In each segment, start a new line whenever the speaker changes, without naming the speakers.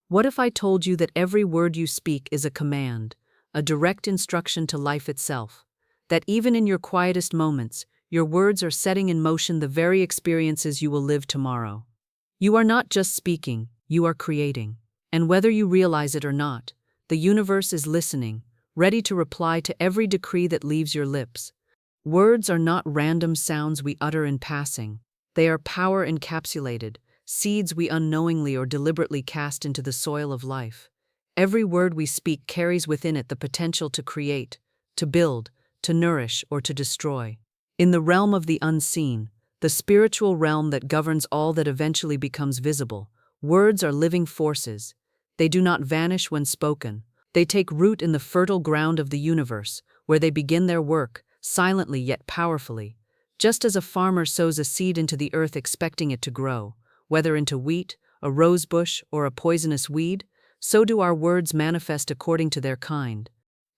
What if I told you that every word you speak is a command, a direct instruction to life itself? That even in your quietest moments, your words are setting in motion the very experiences you will live tomorrow. You are not just speaking, you are creating. And whether you realize it or not, the universe is listening, ready to reply to every decree that leaves your lips. Words are not random sounds we utter in passing. They are power encapsulated, seeds we unknowingly or deliberately cast into the soil of life. Every word we speak carries within it the potential to create, to build, to nourish, or to destroy. In the realm of the unseen, the spiritual realm that governs all that eventually becomes visible, words are living forces. They do not vanish when spoken. They take root in the fertile ground of the universe, where they begin their work, silently yet powerfully. Just as a farmer sows a seed into the earth expecting it to grow, whether into wheat, a rose bush, or a poisonous weed, so do our words manifest according to their kind.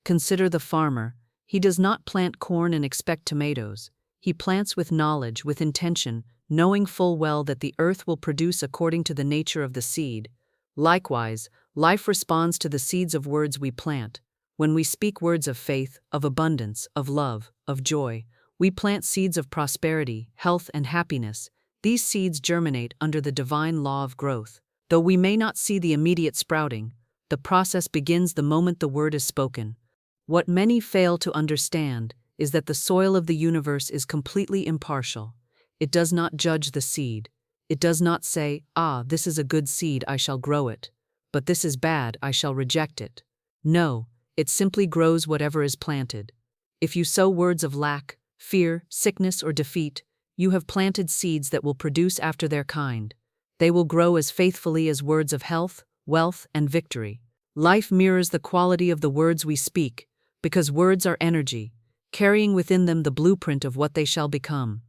Consider the farmer. He does not plant corn and expect tomatoes. He plants with knowledge, with intention, knowing full well that the earth will produce according to the nature of the seed. Likewise, life responds to the seeds of words we plant. When we speak words of faith, of abundance, of love, of joy, we plant seeds of prosperity, health, and happiness. These seeds germinate under the divine law of growth. Though we may not see the immediate sprouting, the process begins the moment the word is spoken. What many fail to understand is that the soil of the universe is completely impartial. It does not judge the seed. It does not say, this is a good seed, I shall grow it. But this is bad, I shall reject it. No, it simply grows whatever is planted. If you sow words of lack, fear, sickness, or defeat, you have planted seeds that will produce after their kind. They will grow as faithfully as words of health, wealth, and victory. Life mirrors the quality of the words we speak, because words are energy, carrying within them the blueprint of what they shall become.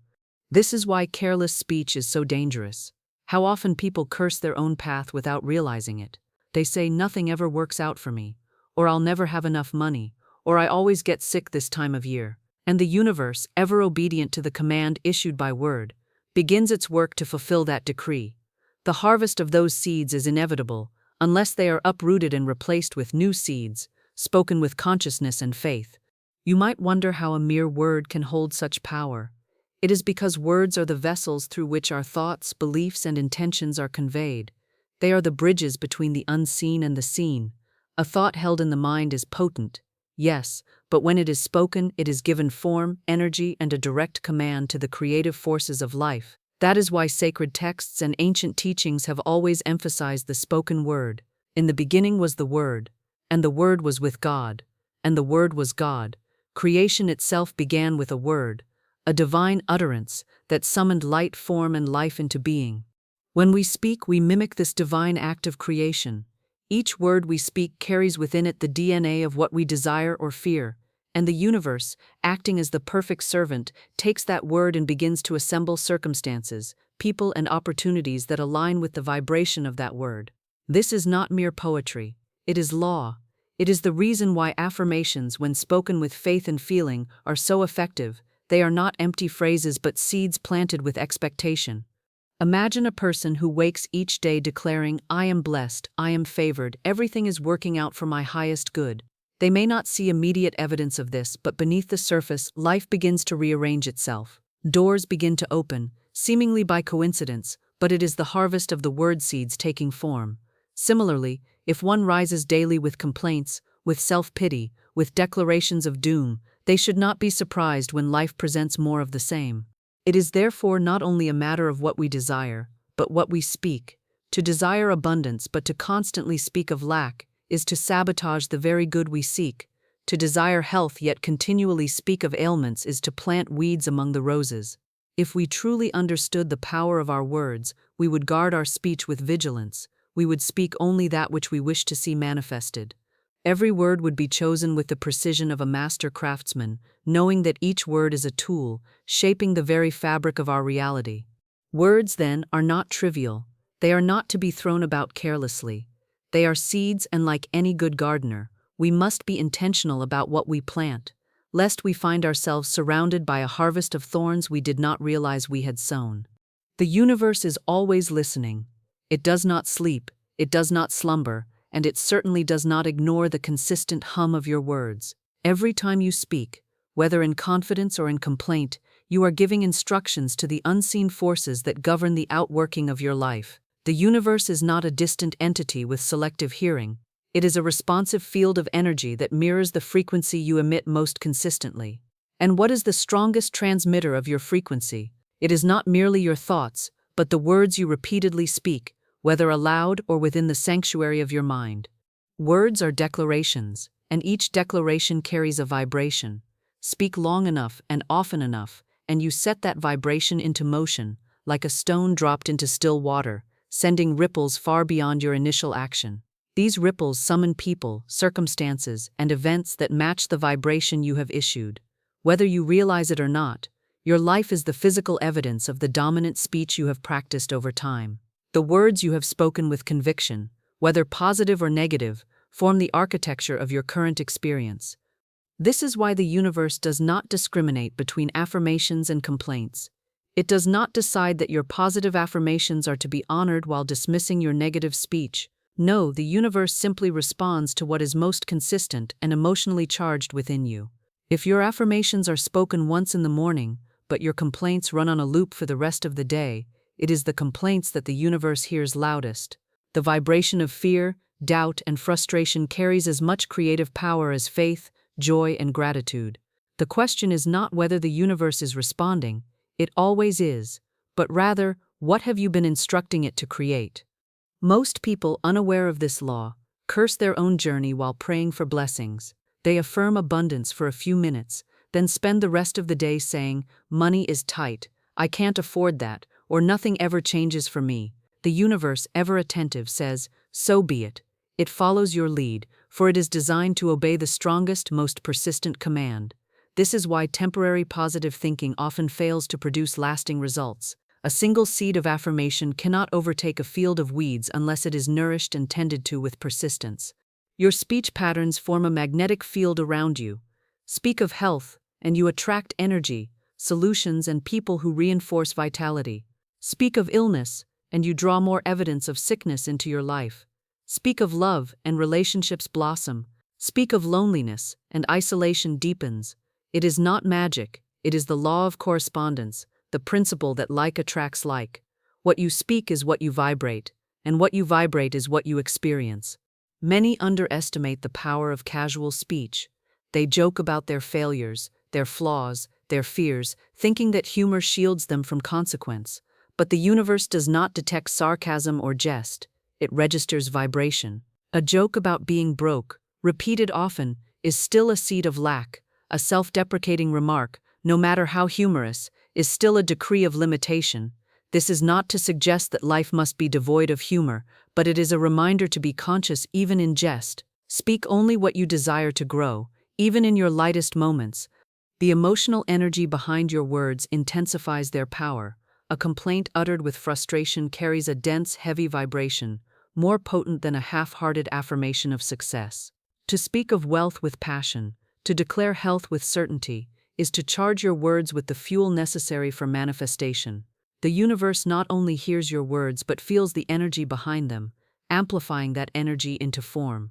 This is why careless speech is so dangerous. How often people curse their own path without realizing it. They say nothing ever works out for me, or I'll never have enough money, or I always get sick this time of year. And the universe, ever obedient to the command issued by word, begins its work to fulfill that decree. The harvest of those seeds is inevitable, unless they are uprooted and replaced with new seeds, spoken with consciousness and faith. You might wonder how a mere word can hold such power. It is because words are the vessels through which our thoughts, beliefs, and intentions are conveyed. They are the bridges between the unseen and the seen. A thought held in the mind is potent, yes, but when it is spoken, it is given form, energy, and a direct command to the creative forces of life. That is why sacred texts and ancient teachings have always emphasized the spoken word. In the beginning was the Word, and the Word was with God, and the Word was God. Creation itself began with a word, a divine utterance that summoned light, form, and life into being. When we speak, we mimic this divine act of creation. Each word we speak carries within it the DNA of what we desire or fear, and the universe, acting as the perfect servant, takes that word and begins to assemble circumstances, people, and opportunities that align with the vibration of that word. This is not mere poetry. It is law. It is the reason why affirmations, when spoken with faith and feeling, are so effective. They are not empty phrases but seeds planted with expectation. Imagine a person who wakes each day declaring, I am blessed, I am favored, everything is working out for my highest good. They may not see immediate evidence of this, but beneath the surface, life begins to rearrange itself. Doors begin to open, seemingly by coincidence, but it is the harvest of the word seeds taking form. Similarly, if one rises daily with complaints, with self-pity, with declarations of doom, they should not be surprised when life presents more of the same. It is therefore not only a matter of what we desire, but what we speak. To desire abundance but to constantly speak of lack is to sabotage the very good we seek. To desire health yet continually speak of ailments is to plant weeds among the roses. If we truly understood the power of our words, we would guard our speech with vigilance. We would speak only that which we wish to see manifested. Every word would be chosen with the precision of a master craftsman, knowing that each word is a tool, shaping the very fabric of our reality. Words, then, are not trivial. They are not to be thrown about carelessly. They are seeds, and like any good gardener, we must be intentional about what we plant, lest we find ourselves surrounded by a harvest of thorns we did not realize we had sown. The universe is always listening. It does not sleep, it does not slumber, and it certainly does not ignore the consistent hum of your words. Every time you speak, whether in confidence or in complaint, you are giving instructions to the unseen forces that govern the outworking of your life. The universe is not a distant entity with selective hearing. It is a responsive field of energy that mirrors the frequency you emit most consistently. And what is the strongest transmitter of your frequency? It is not merely your thoughts, but the words you repeatedly speak, whether aloud or within the sanctuary of your mind. Words are declarations, and each declaration carries a vibration. Speak long enough and often enough, and you set that vibration into motion, like a stone dropped into still water, sending ripples far beyond your initial action. These ripples summon people, circumstances, and events that match the vibration you have issued. Whether you realize it or not, your life is the physical evidence of the dominant speech you have practiced over time. The words you have spoken with conviction, whether positive or negative, form the architecture of your current experience. This is why the universe does not discriminate between affirmations and complaints. It does not decide that your positive affirmations are to be honored while dismissing your negative speech. No, the universe simply responds to what is most consistent and emotionally charged within you. If your affirmations are spoken once in the morning, but your complaints run on a loop for the rest of the day, it is the complaints that the universe hears loudest. The vibration of fear, doubt, and frustration carries as much creative power as faith, joy, and gratitude. The question is not whether the universe is responding, it always is, but rather, what have you been instructing it to create? Most people, unaware of this law, curse their own journey while praying for blessings. They affirm abundance for a few minutes, then spend the rest of the day saying, "Money is tight, I can't afford that," or "Nothing ever changes for me." The universe, ever attentive, says, "So be it." It follows your lead, for it is designed to obey the strongest, most persistent command. This is why temporary positive thinking often fails to produce lasting results. A single seed of affirmation cannot overtake a field of weeds unless it is nourished and tended to with persistence. Your speech patterns form a magnetic field around you. Speak of health, and you attract energy, solutions, and people who reinforce vitality. Speak of illness, and you draw more evidence of sickness into your life. Speak of love, and relationships blossom. Speak of loneliness, and isolation deepens. It is not magic, it is the law of correspondence, the principle that like attracts like. What you speak is what you vibrate, and what you vibrate is what you experience. Many underestimate the power of casual speech. They joke about their failures, their flaws, their fears, thinking that humor shields them from consequence. But the universe does not detect sarcasm or jest, it registers vibration. A joke about being broke, repeated often, is still a seed of lack. A self-deprecating remark, no matter how humorous, is still a decree of limitation. This is not to suggest that life must be devoid of humor, but it is a reminder to be conscious even in jest. Speak only what you desire to grow, even in your lightest moments. The emotional energy behind your words intensifies their power. A complaint uttered with frustration carries a dense, heavy vibration, more potent than a half-hearted affirmation of success. To speak of wealth with passion, to declare health with certainty, is to charge your words with the fuel necessary for manifestation. The universe not only hears your words but feels the energy behind them, amplifying that energy into form.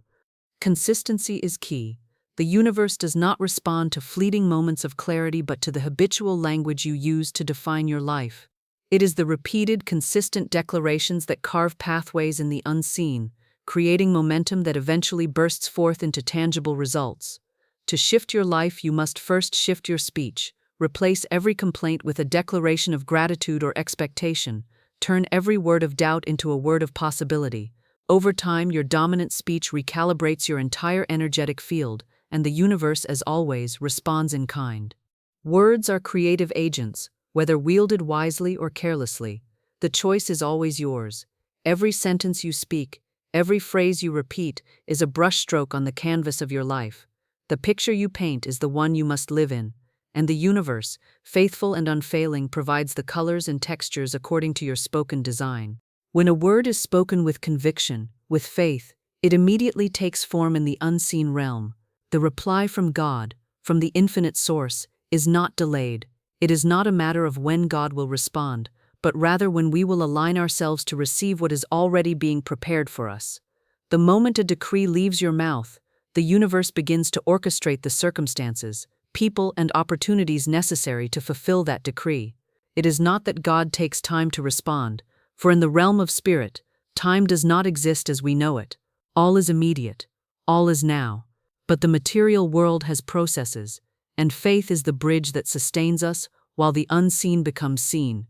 Consistency is key. The universe does not respond to fleeting moments of clarity but to the habitual language you use to define your life. It is the repeated, consistent declarations that carve pathways in the unseen, creating momentum that eventually bursts forth into tangible results. To shift your life, you must first shift your speech. Replace every complaint with a declaration of gratitude or expectation. Turn every word of doubt into a word of possibility. Over time, your dominant speech recalibrates your entire energetic field, and the universe, as always, responds in kind. Words are creative agents, whether wielded wisely or carelessly. The choice is always yours. Every sentence you speak, every phrase you repeat, is a brushstroke on the canvas of your life. The picture you paint is the one you must live in, and the universe, faithful and unfailing, provides the colors and textures according to your spoken design. When a word is spoken with conviction, with faith, it immediately takes form in the unseen realm. The reply from God, from the infinite source, is not delayed. It is not a matter of when God will respond, but rather when we will align ourselves to receive what is already being prepared for us. The moment a decree leaves your mouth, the universe begins to orchestrate the circumstances, people, and opportunities necessary to fulfill that decree. It is not that God takes time to respond, for in the realm of spirit, time does not exist as we know it. All is immediate, all is now. But the material world has processes, and faith is the bridge that sustains us while the unseen becomes seen.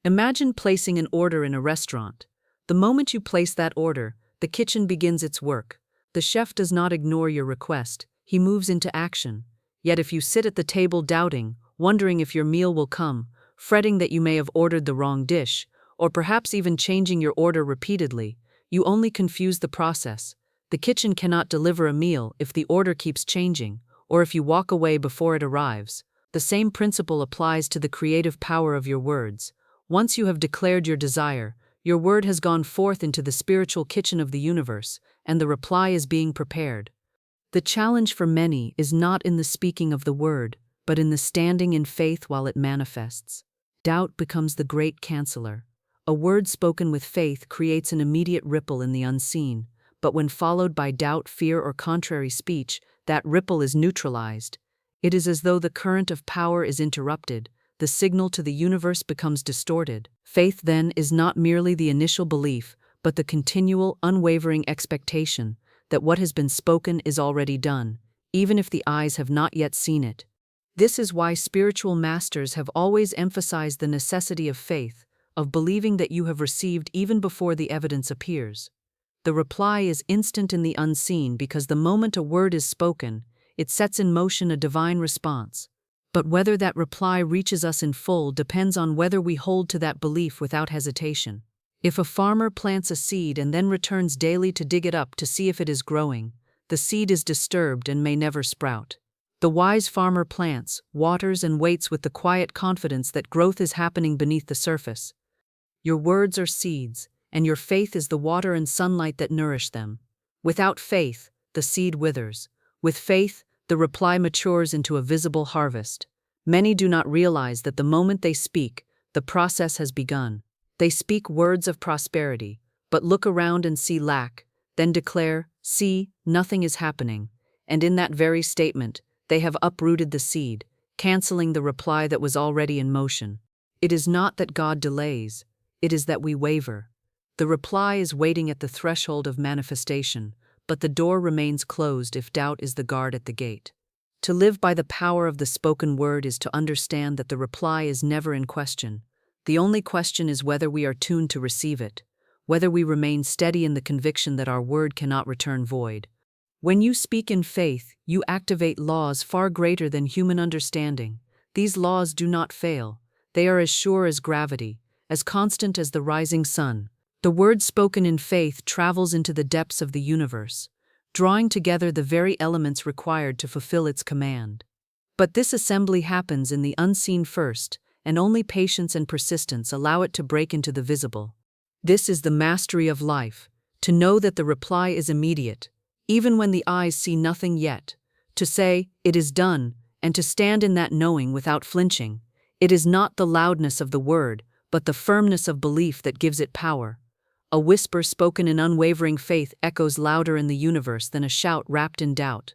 Imagine placing an order in a restaurant. The moment you place that order, the kitchen begins its work. The chef does not ignore your request, he moves into action. Yet if you sit at the table doubting, wondering if your meal will come, fretting that you may have ordered the wrong dish, or perhaps even changing your order repeatedly, you only confuse the process. The kitchen cannot deliver a meal if the order keeps changing, or if you walk away before it arrives. The same principle applies to the creative power of your words. Once you have declared your desire, your word has gone forth into the spiritual kitchen of the universe, and the reply is being prepared. The challenge for many is not in the speaking of the word, but in the standing in faith while it manifests. Doubt becomes the great canceller. A word spoken with faith creates an immediate ripple in the unseen, but when followed by doubt, fear, or contrary speech, that ripple is neutralized. It is as though the current of power is interrupted, the signal to the universe becomes distorted. Faith, then, is not merely the initial belief, but the continual, unwavering expectation that what has been spoken is already done, even if the eyes have not yet seen it. This is why spiritual masters have always emphasized the necessity of faith, of believing that you have received even before the evidence appears. The reply is instant in the unseen because the moment a word is spoken, it sets in motion a divine response. But whether that reply reaches us in full depends on whether we hold to that belief without hesitation. If a farmer plants a seed and then returns daily to dig it up to see if it is growing, the seed is disturbed and may never sprout. The wise farmer plants, waters, and waits with the quiet confidence that growth is happening beneath the surface. Your words are seeds, and your faith is the water and sunlight that nourish them. Without faith, the seed withers. With faith, the reply matures into a visible harvest. Many do not realize that the moment they speak, the process has begun. They speak words of prosperity, but look around and see lack, then declare, "See, nothing is happening." And in that very statement, they have uprooted the seed, canceling the reply that was already in motion. It is not that God delays, it is that we waver. The reply is waiting at the threshold of manifestation, but the door remains closed if doubt is the guard at the gate. To live by the power of the spoken word is to understand that the reply is never in question. The only question is whether we are tuned to receive it, whether we remain steady in the conviction that our word cannot return void. When you speak in faith, you activate laws far greater than human understanding. These laws do not fail. They are as sure as gravity, as constant as the rising sun. The word spoken in faith travels into the depths of the universe, drawing together the very elements required to fulfill its command. But this assembly happens in the unseen first, and only patience and persistence allow it to break into the visible. This is the mastery of life, to know that the reply is immediate, even when the eyes see nothing yet, to say, "It is done," and to stand in that knowing without flinching. It is not the loudness of the word, but the firmness of belief that gives it power. A whisper spoken in unwavering faith echoes louder in the universe than a shout wrapped in doubt.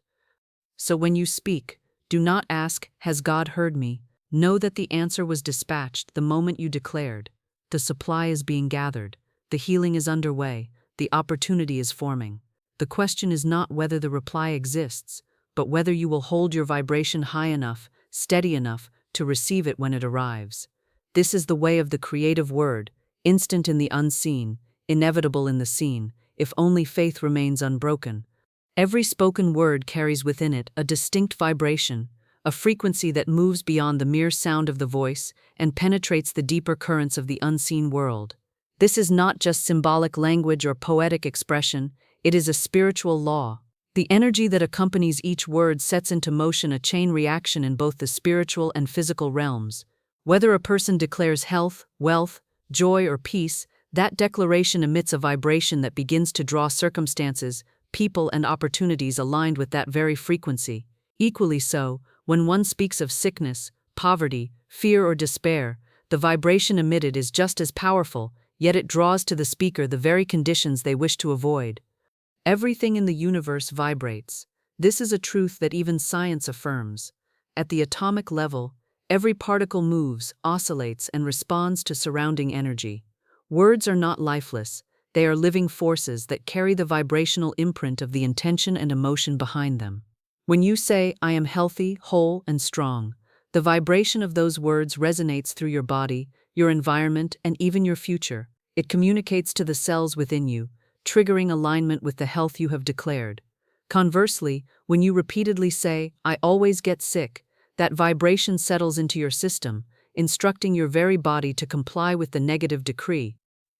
So when you speak, do not ask, "Has God heard me?" Know that the answer was dispatched the moment you declared. The supply is being gathered, the healing is underway, the opportunity is forming. The question is not whether the reply exists, but whether you will hold your vibration high enough, steady enough, to receive it when it arrives. This is the way of the creative word, instant in the unseen, inevitable in the seen, if only faith remains unbroken. Every spoken word carries within it a distinct vibration, a frequency that moves beyond the mere sound of the voice and penetrates the deeper currents of the unseen world. This is not just symbolic language or poetic expression, it is a spiritual law. The energy that accompanies each word sets into motion a chain reaction in both the spiritual and physical realms. Whether a person declares health, wealth, joy, or peace, that declaration emits a vibration that begins to draw circumstances, people, and opportunities aligned with that very frequency. Equally so, when one speaks of sickness, poverty, fear, or despair, the vibration emitted is just as powerful, yet it draws to the speaker the very conditions they wish to avoid. Everything in the universe vibrates. This is a truth that even science affirms. At the atomic level, every particle moves, oscillates, and responds to surrounding energy. Words are not lifeless. They are living forces that carry the vibrational imprint of the intention and emotion behind them. When you say, "I am healthy, whole, and strong," the vibration of those words resonates through your body, your environment, and even your future. It communicates to the cells within you, triggering alignment with the health you have declared. Conversely, when you repeatedly say, "I always get sick," that vibration settles into your system, instructing your very body to comply with the negative decree.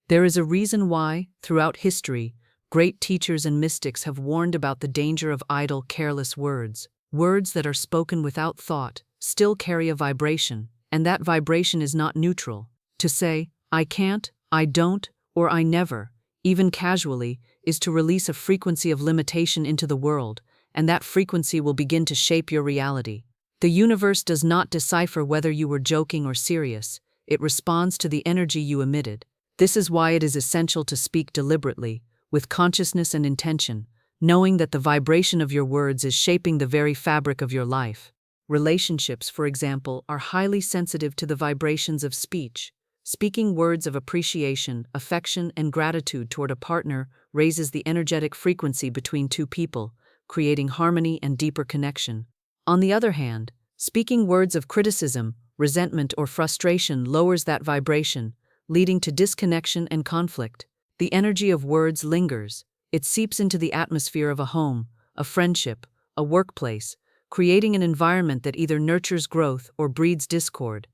There is a reason why, throughout history, great teachers and mystics have warned about the danger of idle, careless words. Words that are spoken without thought still carry a vibration, and that vibration is not neutral. To say, "I can't," "I don't," or "I never," even casually, is to release a frequency of limitation into the world, and that frequency will begin to shape your reality. The universe does not decipher whether you were joking or serious. It responds to the energy you emitted. This is why it is essential to speak deliberately, with consciousness and intention, knowing that the vibration of your words is shaping the very fabric of your life. Relationships, for example, are highly sensitive to the vibrations of speech. Speaking words of appreciation, affection, and gratitude toward a partner raises the energetic frequency between two people, creating harmony and deeper connection. On the other hand, speaking words of criticism, resentment, or frustration lowers that vibration, leading to disconnection and conflict. The energy of words lingers. It seeps into the atmosphere of a home, a friendship, a workplace, creating an environment that either nurtures growth or breeds discord.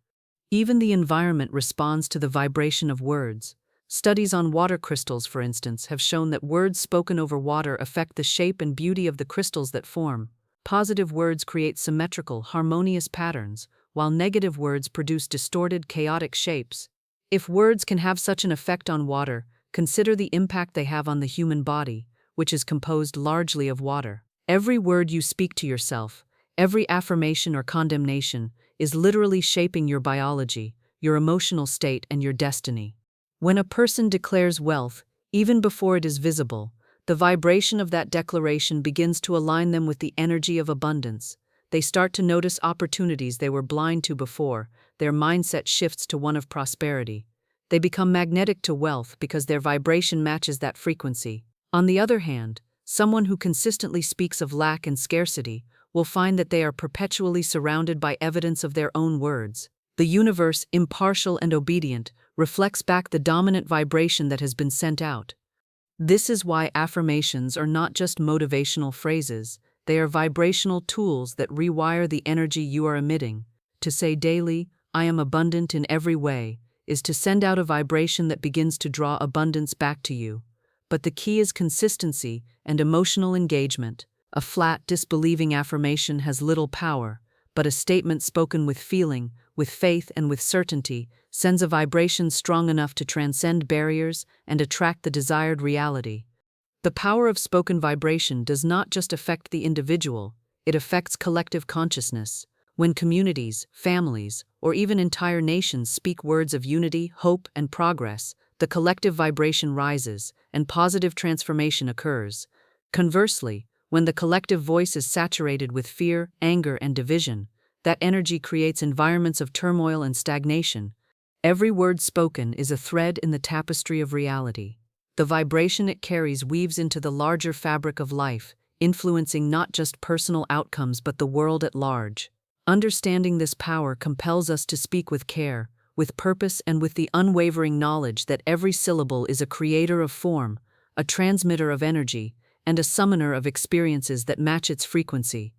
Even the environment responds to the vibration of words. Studies on water crystals, for instance, have shown that words spoken over water affect the shape and beauty of the crystals that form. Positive words create symmetrical, harmonious patterns, while negative words produce distorted, chaotic shapes. If words can have such an effect on water, consider the impact they have on the human body, which is composed largely of water. Every word you speak to yourself, every affirmation or condemnation, is literally shaping your biology, your emotional state, and your destiny. When a person declares wealth, even before it is visible, the vibration of that declaration begins to align them with the energy of abundance. They start to notice opportunities they were blind to before. Their mindset shifts to one of prosperity. They become magnetic to wealth because their vibration matches that frequency. On the other hand, someone who consistently speaks of lack and scarcity will find that they are perpetually surrounded by evidence of their own words. The universe, impartial and obedient, reflects back the dominant vibration that has been sent out. This is why affirmations are not just motivational phrases. They are vibrational tools that rewire the energy you are emitting. To say daily, "I am abundant in every way," is to send out a vibration that begins to draw abundance back to you. But the key is consistency and emotional engagement. A flat, disbelieving affirmation has little power, but a statement spoken with feeling, with faith, and with certainty sends a vibration strong enough to transcend barriers and attract the desired reality. The power of spoken vibration does not just affect the individual, it affects collective consciousness. When communities, families, or even entire nations speak words of unity, hope, and progress, the collective vibration rises, and positive transformation occurs. Conversely, when the collective voice is saturated with fear, anger, and division, that energy creates environments of turmoil and stagnation. Every word spoken is a thread in the tapestry of reality. The vibration it carries weaves into the larger fabric of life, influencing not just personal outcomes but the world at large. Understanding this power compels us to speak with care, with purpose, and with the unwavering knowledge that every syllable is a creator of form, a transmitter of energy, and a summoner of experiences that match its frequency.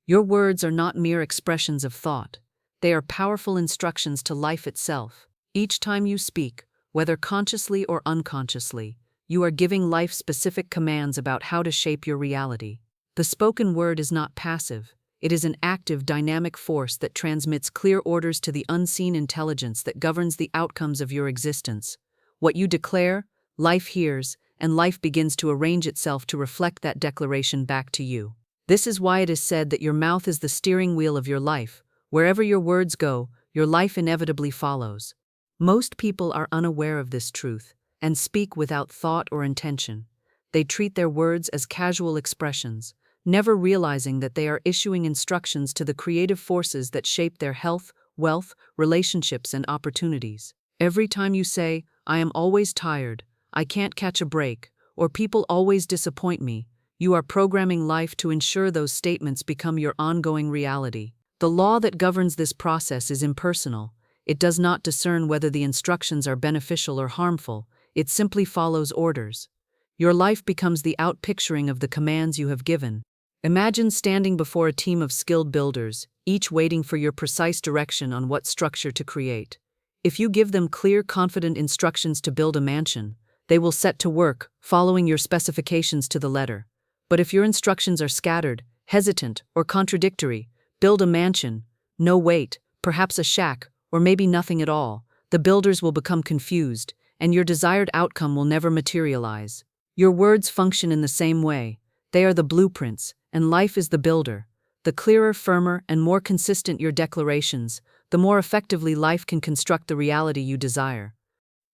Your words are not mere expressions of thought. They are powerful instructions to life itself. Each time you speak, whether consciously or unconsciously, you are giving life specific commands about how to shape your reality. The spoken word is not passive. It is an active, dynamic force that transmits clear orders to the unseen intelligence that governs the outcomes of your existence. What you declare, life hears, and life begins to arrange itself to reflect that declaration back to you. This is why it is said that your mouth is the steering wheel of your life. Wherever your words go, your life inevitably follows. Most people are unaware of this truth and speak without thought or intention. They treat their words as casual expressions, never realizing that they are issuing instructions to the creative forces that shape their health, wealth, relationships, and opportunities. Every time you say, "I am always tired," "I can't catch a break," or "people always disappoint me," you are programming life to ensure those statements become your ongoing reality. The law that governs this process is impersonal. It does not discern whether the instructions are beneficial or harmful. It simply follows orders. Your life becomes the outpicturing of the commands you have given. Imagine standing before a team of skilled builders, each waiting for your precise direction on what structure to create. If you give them clear, confident instructions to build a mansion, they will set to work, following your specifications to the letter. But if your instructions are scattered, hesitant, or contradictory, "Build a mansion," "No, wait, perhaps a shack," or maybe nothing at all, the builders will become confused, and your desired outcome will never materialize. Your words function in the same way. They are the blueprints, and life is the builder. The clearer, firmer, and more consistent your declarations, the more effectively life can construct the reality you desire.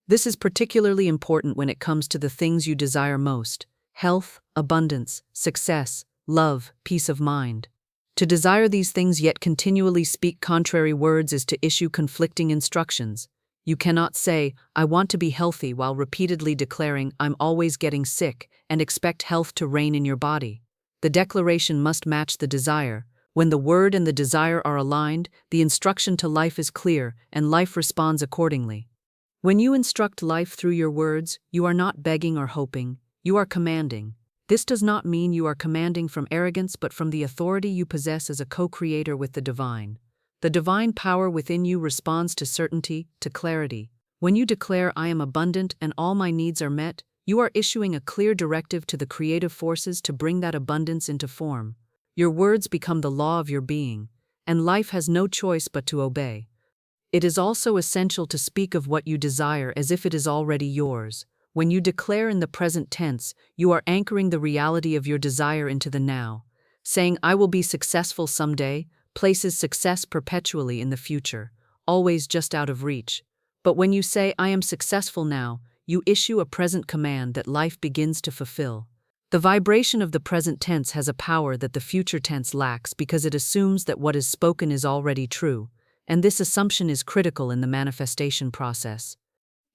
This is particularly important when it comes to the things you desire most: health, abundance, success, love, peace of mind. To desire these things yet continually speak contrary words is to issue conflicting instructions. You cannot say, "I want to be healthy," while repeatedly declaring, "I'm always getting sick," and expect health to reign in your body. The declaration must match the desire. When the word and the desire are aligned, the instruction to life is clear, and life responds accordingly. When you instruct life through your words, you are not begging or hoping, you are commanding. This does not mean you are commanding from arrogance but from the authority you possess as a co-creator with the divine. The divine power within you responds to certainty, to clarity. When you declare, "I am abundant and all my needs are met," you are issuing a clear directive to the creative forces to bring that abundance into form. Your words become the law of your being, and life has no choice but to obey. It is also essential to speak of what you desire as if it is already yours. When you declare in the present tense, you are anchoring the reality of your desire into the now. Saying, "I will be successful someday," places success perpetually in the future, always just out of reach. But when you say, "I am successful now," you issue a present command that life begins to fulfill. The vibration of the present tense has a power that the future tense lacks because it assumes that what is spoken is already true, and this assumption is critical in the manifestation process.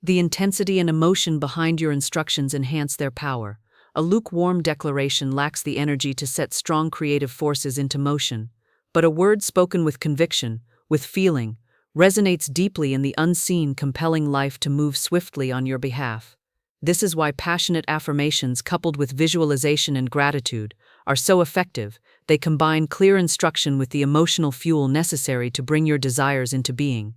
The intensity and emotion behind your instructions enhance their power. A lukewarm declaration lacks the energy to set strong creative forces into motion, but a word spoken with conviction, with feeling, resonates deeply in the unseen, compelling life to move swiftly on your behalf. This is why passionate affirmations coupled with visualization and gratitude are so effective. They combine clear instruction with the emotional fuel necessary to bring your desires into being.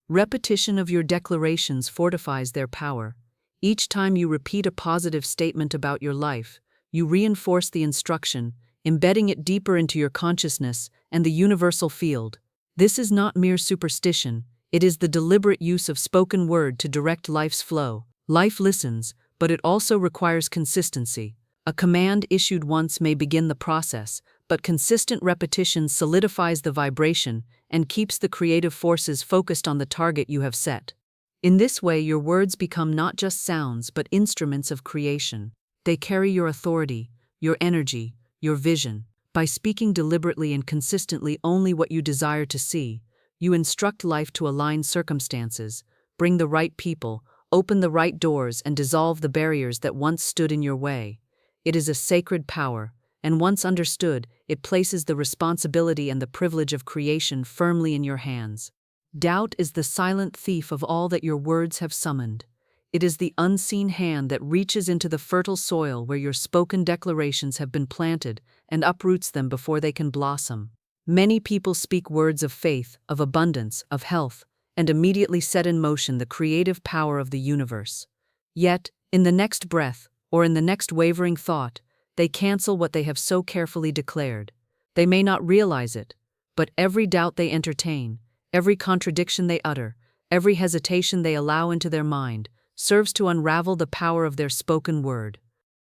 Repetition of your declarations fortifies their power. Each time you repeat a positive statement about your life, you reinforce the instruction, embedding it deeper into your consciousness and the universal field. This is not mere superstition, it is the deliberate use of spoken word to direct life's flow. Life listens, but it also requires consistency. A command issued once may begin the process, but consistent repetition solidifies the vibration and keeps the creative forces focused on the target you have set. In this way, your words become not just sounds but instruments of creation. They carry your authority, your energy, your vision. By speaking deliberately and consistently only what you desire to see, you instruct life to align circumstances, bring the right people, open the right doors, and dissolve the barriers that once stood in your way. It is a sacred power, and once understood, it places the responsibility and the privilege of creation firmly in your hands. Doubt is the silent thief of all that your words have summoned. It is the unseen hand that reaches into the fertile soil where your spoken declarations have been planted and uproots them before they can blossom. Many people speak words of faith, of abundance, of health, and immediately set in motion the creative power of the universe. Yet, in the next breath, or in the next wavering thought, they cancel what they have so carefully declared. They may not realize it, but every doubt they entertain, every contradiction they utter, every hesitation they allow into their mind, serves to unravel the power of their spoken word.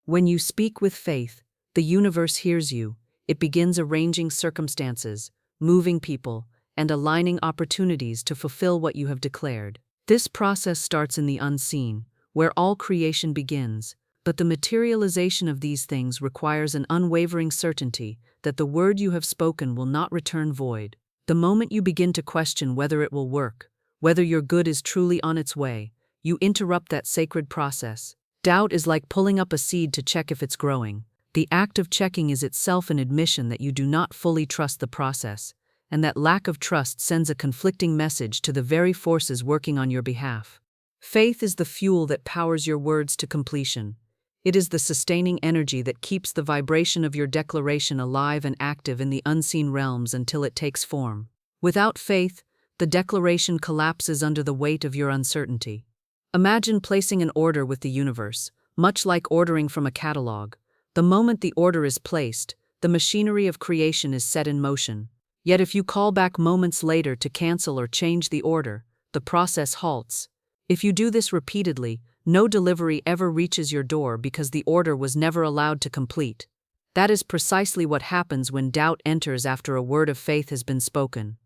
When you speak with faith, the universe hears you. It begins arranging circumstances, moving people, and aligning opportunities to fulfill what you have declared. This process starts in the unseen, where all creation begins, but the materialization of these things requires an unwavering certainty that the word you have spoken will not return void. The moment you begin to question whether it will work, whether your good is truly on its way, you interrupt that sacred process. Doubt is like pulling up a seed to check if it's growing. The act of checking is itself an admission that you do not fully trust the process, and that lack of trust sends a conflicting message to the very forces working on your behalf. Faith is the fuel that powers your words to completion. It is the sustaining energy that keeps the vibration of your declaration alive and active in the unseen realms until it takes form. Without faith, the declaration collapses under the weight of your uncertainty. Imagine placing an order with the universe, much like ordering from a catalog. The moment the order is placed, the machinery of creation is set in motion. Yet if you call back moments later to cancel or change the order, the process halts. If you do this repeatedly, no delivery ever reaches your door because the order was never allowed to complete. That is precisely what happens when doubt enters after a word of faith has been spoken.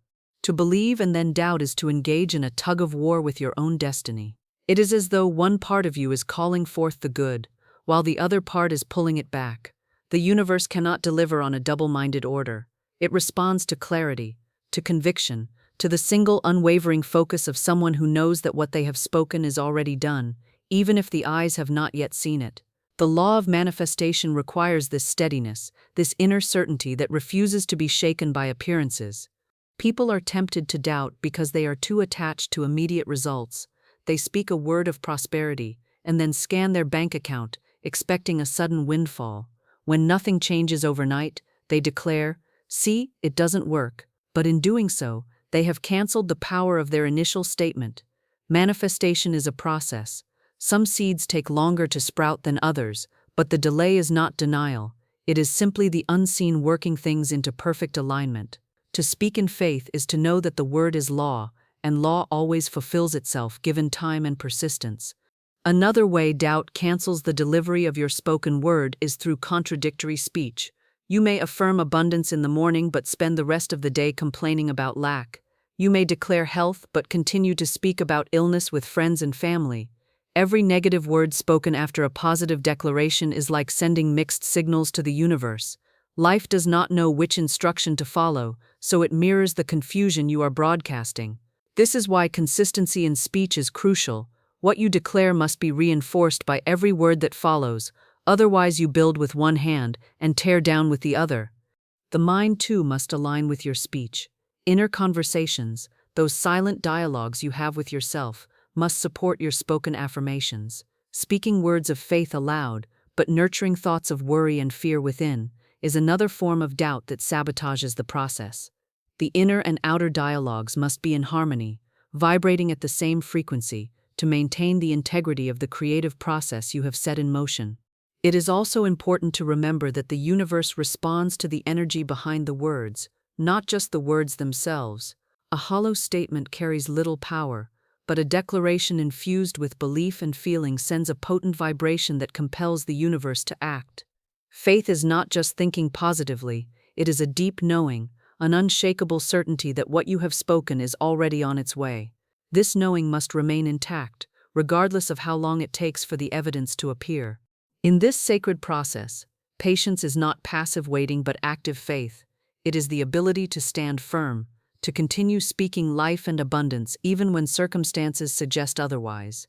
To believe and then doubt is to engage in a tug-of-war with your own destiny. It is as though one part of you is calling forth the good, while the other part is pulling it back. The universe cannot deliver on a double-minded order. It responds to clarity, to conviction, to the single unwavering focus of someone who knows that what they have spoken is already done, even if the eyes have not yet seen it. The law of manifestation requires this steadiness, this inner certainty that refuses to be shaken by appearances. People are tempted to doubt because they are too attached to immediate results. They speak a word of prosperity and then scan their bank account, expecting a sudden windfall. When nothing changes overnight, they declare, "See, it doesn't work." But in doing so, they have canceled the power of their initial statement. Manifestation is a process. Some seeds take longer to sprout than others, but the delay is not denial. It is simply the unseen working things into perfect alignment. To speak in faith is to know that the word is law, and law always fulfills itself given time and persistence. Another way doubt cancels the delivery of your spoken word is through contradictory speech. You may affirm abundance in the morning but spend the rest of the day complaining about lack. You may declare health but continue to speak about illness with friends and family. Every negative word spoken after a positive declaration is like sending mixed signals to the universe. Life does not know which instruction to follow, so it mirrors the confusion you are broadcasting. This is why consistency in speech is crucial. What you declare must be reinforced by every word that follows, otherwise you build with one hand and tear down with the other. The mind too must align with your speech. Inner conversations, those silent dialogues you have with yourself, must support your spoken affirmations. Speaking words of faith aloud, but nurturing thoughts of worry and fear within, is another form of doubt that sabotages the process. The inner and outer dialogues must be in harmony, vibrating at the same frequency, to maintain the integrity of the creative process you have set in motion. It is also important to remember that the universe responds to the energy behind the words, not just the words themselves. A hollow statement carries little power, but a declaration infused with belief and feeling sends a potent vibration that compels the universe to act. Faith is not just thinking positively, it is a deep knowing, an unshakable certainty that what you have spoken is already on its way. This knowing must remain intact, regardless of how long it takes for the evidence to appear. In this sacred process, patience is not passive waiting but active faith. It is the ability to stand firm, to continue speaking life and abundance even when circumstances suggest otherwise.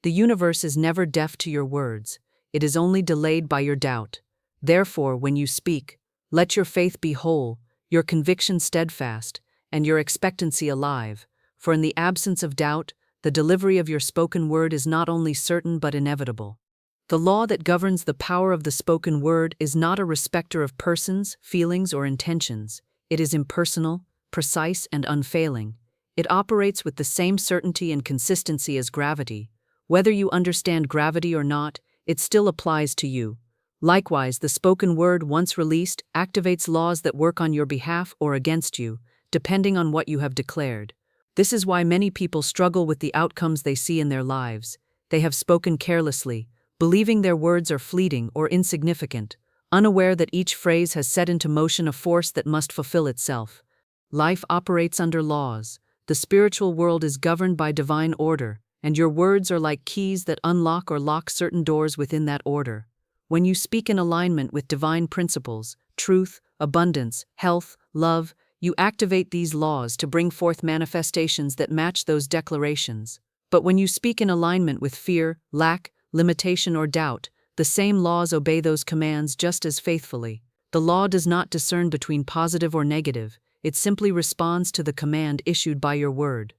The universe is never deaf to your words, it is only delayed by your doubt. Therefore, when you speak, let your faith be whole, your conviction steadfast, and your expectancy alive, for in the absence of doubt, the delivery of your spoken word is not only certain but inevitable. The law that governs the power of the spoken word is not a respecter of persons, feelings, or intentions. It is impersonal, precise, and unfailing. It operates with the same certainty and consistency as gravity. Whether you understand gravity or not, it still applies to you. Likewise, the spoken word, once released, activates laws that work on your behalf or against you, depending on what you have declared. This is why many people struggle with the outcomes they see in their lives. They have spoken carelessly, believing their words are fleeting or insignificant, unaware that each phrase has set into motion a force that must fulfill itself. Life operates under laws. The spiritual world is governed by divine order, and your words are like keys that unlock or lock certain doors within that order. When you speak in alignment with divine principles, truth, abundance, health, love, you activate these laws to bring forth manifestations that match those declarations. But when you speak in alignment with fear, lack, limitation, or doubt, the same laws obey those commands just as faithfully. The law does not discern between positive or negative, it simply responds to the command issued by your word.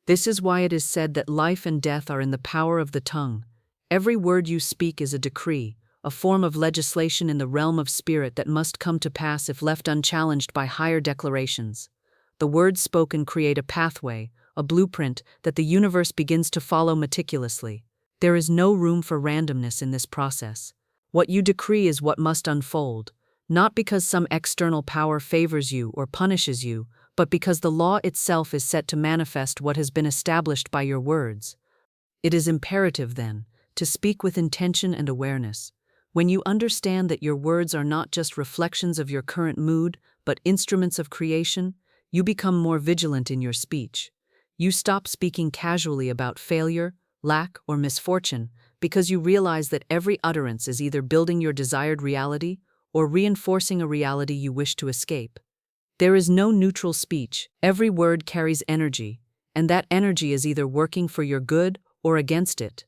This is why it is said that life and death are in the power of the tongue. Every word you speak is a decree, a form of legislation in the realm of spirit that must come to pass if left unchallenged by higher declarations. The words spoken create a pathway, a blueprint that the universe begins to follow meticulously. There is no room for randomness in this process. What you decree is what must unfold, not because some external power favors you or punishes you, but because the law itself is set to manifest what has been established by your words. It is imperative, then, to speak with intention and awareness. When you understand that your words are not just reflections of your current mood, but instruments of creation, you become more vigilant in your speech. You stop speaking casually about failure, lack, or misfortune, because you realize that every utterance is either building your desired reality or reinforcing a reality you wish to escape. There is no neutral speech. Every word carries energy, and that energy is either working for your good or against it.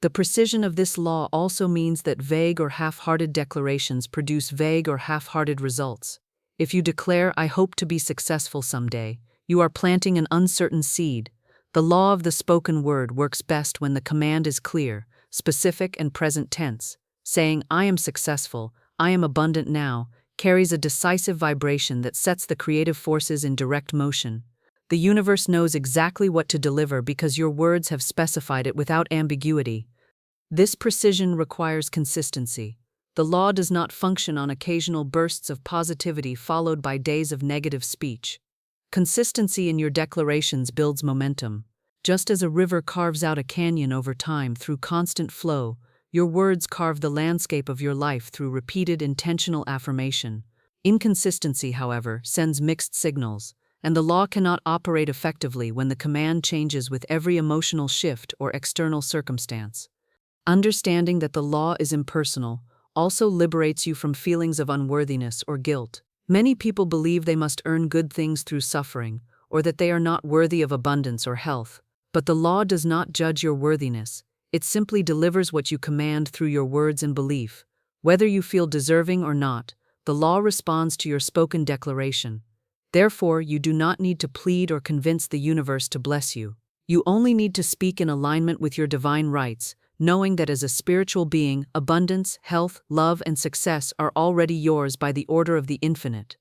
The precision of this law also means that vague or half-hearted declarations produce vague or half-hearted results. If you declare, "I hope to be successful someday," you are planting an uncertain seed. The law of the spoken word works best when the command is clear, specific, and present tense. Saying, "I am successful, I am abundant now," carries a decisive vibration that sets the creative forces in direct motion. The universe knows exactly what to deliver because your words have specified it without ambiguity. This precision requires consistency. The law does not function on occasional bursts of positivity followed by days of negative speech. Consistency in your declarations builds momentum. Just as a river carves out a canyon over time through constant flow, your words carve the landscape of your life through repeated intentional affirmation. Inconsistency, however, sends mixed signals, and the law cannot operate effectively when the command changes with every emotional shift or external circumstance. Understanding that the law is impersonal also liberates you from feelings of unworthiness or guilt. Many people believe they must earn good things through suffering, or that they are not worthy of abundance or health. But the law does not judge your worthiness. It simply delivers what you command through your words and belief. Whether you feel deserving or not, the law responds to your spoken declaration. Therefore, you do not need to plead or convince the universe to bless you. You only need to speak in alignment with your divine rights, knowing that as a spiritual being, abundance, health, love, and success are already yours by the order of the infinite.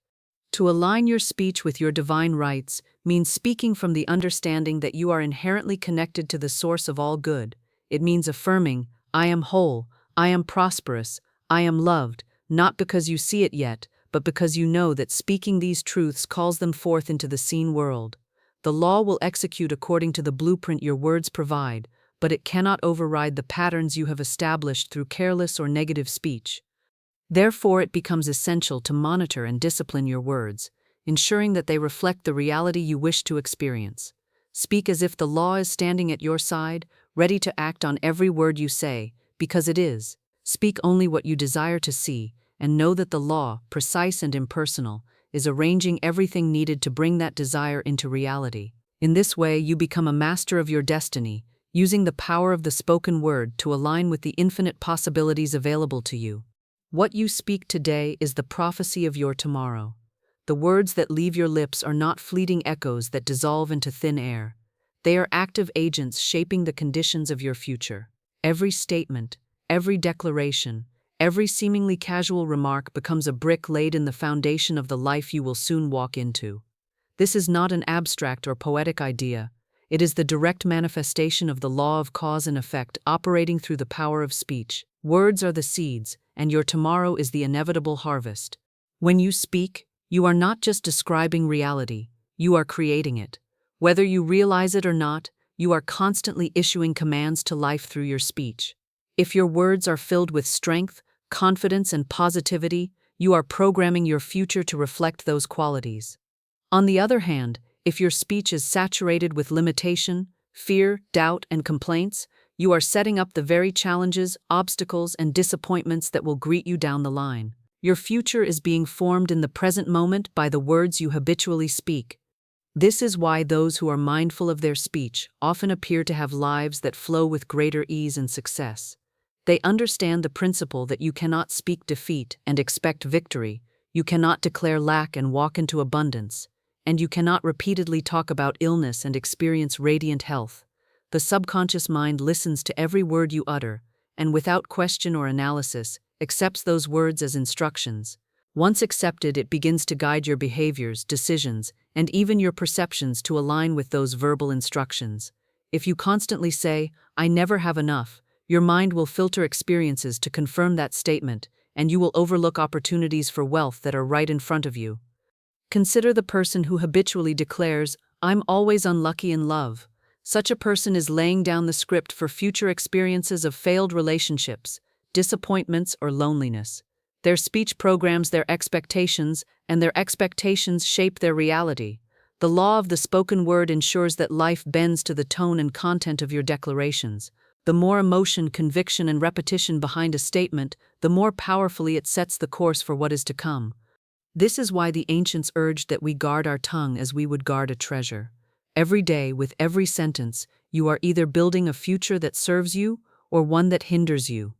To align your speech with your divine rights means speaking from the understanding that you are inherently connected to the source of all good. It means affirming, "I am whole, I am prosperous, I am loved," not because you see it yet, but because you know that speaking these truths calls them forth into the seen world. The law will execute according to the blueprint your words provide, but it cannot override the patterns you have established through careless or negative speech. Therefore, it becomes essential to monitor and discipline your words, ensuring that they reflect the reality you wish to experience. Speak as if the law is standing at your side, ready to act on every word you say, because it is. Speak only what you desire to see, and know that the law, precise and impersonal, is arranging everything needed to bring that desire into reality. In this way, you become a master of your destiny, using the power of the spoken word to align with the infinite possibilities available to you. What you speak today is the prophecy of your tomorrow. The words that leave your lips are not fleeting echoes that dissolve into thin air. They are active agents shaping the conditions of your future. Every statement, every declaration, every seemingly casual remark becomes a brick laid in the foundation of the life you will soon walk into. This is not an abstract or poetic idea. It is the direct manifestation of the law of cause and effect operating through the power of speech. Words are the seeds, and your tomorrow is the inevitable harvest. When you speak, you are not just describing reality, you are creating it. Whether you realize it or not, you are constantly issuing commands to life through your speech. If your words are filled with strength, confidence, and positivity, you are programming your future to reflect those qualities. On the other hand, If your speech is saturated with limitation, fear, doubt, and complaints, you are setting up the very challenges, obstacles, and disappointments that will greet you down the line. Your future is being formed in the present moment by the words you habitually speak. This is why those who are mindful of their speech often appear to have lives that flow with greater ease and success. They understand the principle that you cannot speak defeat and expect victory, you cannot declare lack and walk into abundance, and you cannot repeatedly talk about illness and experience radiant health. The subconscious mind listens to every word you utter, and without question or analysis, accepts those words as instructions. Once accepted, it begins to guide your behaviors, decisions, and even your perceptions to align with those verbal instructions. If you constantly say, "I never have enough," your mind will filter experiences to confirm that statement, and you will overlook opportunities for wealth that are right in front of you. Consider the person who habitually declares, "I'm always unlucky in love." Such a person is laying down the script for future experiences of failed relationships, disappointments, or loneliness. Their speech programs their expectations, and their expectations shape their reality. The law of the spoken word ensures that life bends to the tone and content of your declarations. The more emotion, conviction, and repetition behind a statement, the more powerfully it sets the course for what is to come. This is why the ancients urged that we guard our tongue as we would guard a treasure. Every day, with every sentence, you are either building a future that serves you or one that hinders you.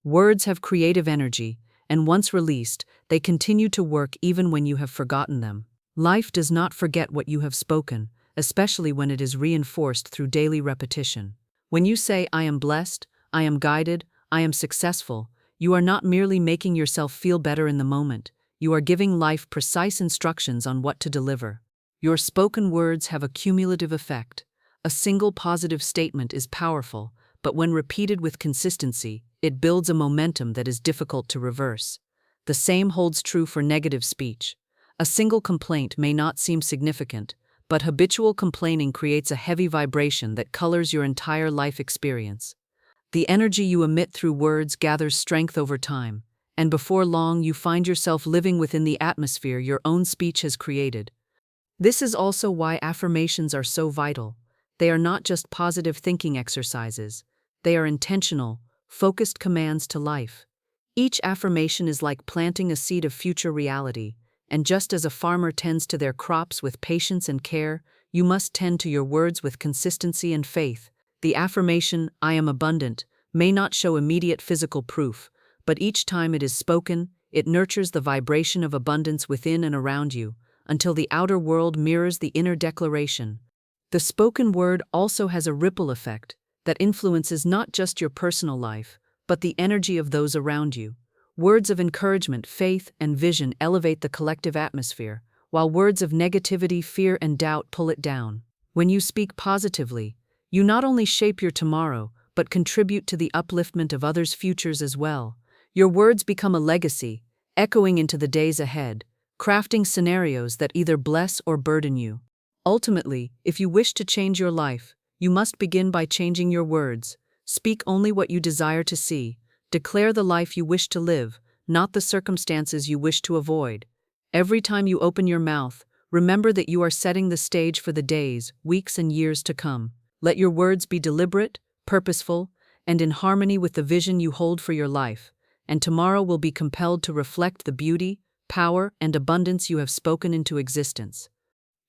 Words have creative energy, and once released, they continue to work even when you have forgotten them. Life does not forget what you have spoken, especially when it is reinforced through daily repetition. When you say, "I am blessed, I am guided, I am successful," you are not merely making yourself feel better in the moment, you are giving life precise instructions on what to deliver. Your spoken words have a cumulative effect. A single positive statement is powerful, but when repeated with consistency, it builds a momentum that is difficult to reverse. The same holds true for negative speech. A single complaint may not seem significant, but habitual complaining creates a heavy vibration that colors your entire life experience. The energy you emit through words gathers strength over time, and before long you find yourself living within the atmosphere your own speech has created. This is also why affirmations are so vital. They are not just positive thinking exercises. They are intentional, focused commands to life. Each affirmation is like planting a seed of future reality, and just as a farmer tends to their crops with patience and care, you must tend to your words with consistency and faith. The affirmation, "I am abundant," may not show immediate physical proof, but each time it is spoken, it nurtures the vibration of abundance within and around you, until the outer world mirrors the inner declaration. The spoken word also has a ripple effect that influences not just your personal life, but the energy of those around you. Words of encouragement, faith, and vision elevate the collective atmosphere, while words of negativity, fear, and doubt pull it down. When you speak positively, you not only shape your tomorrow, but contribute to the upliftment of others' futures as well. Your words become a legacy, echoing into the days ahead, crafting scenarios that either bless or burden you. Ultimately, if you wish to change your life, you must begin by changing your words. Speak only what you desire to see. Declare the life you wish to live, not the circumstances you wish to avoid. Every time you open your mouth, remember that you are setting the stage for the days, weeks, and years to come. Let your words be deliberate, purposeful, and in harmony with the vision you hold for your life, and tomorrow will be compelled to reflect the beauty, power, and abundance you have spoken into existence.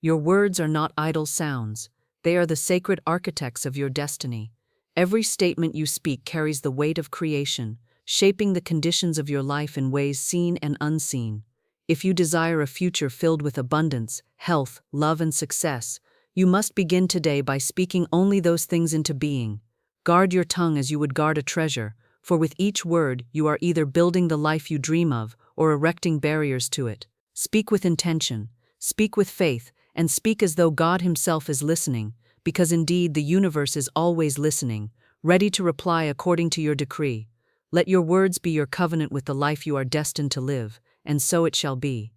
Your words are not idle sounds. They are the sacred architects of your destiny. Every statement you speak carries the weight of creation, shaping the conditions of your life in ways seen and unseen. If you desire a future filled with abundance, health, love, and success, you must begin today by speaking only those things into being. Guard your tongue as you would guard a treasure, for with each word you are either building the life you dream of or erecting barriers to it. Speak with intention, speak with faith, and speak as though God Himself is listening, because indeed the universe is always listening, ready to reply according to your decree. Let your words be your covenant with the life you are destined to live, and so it shall be.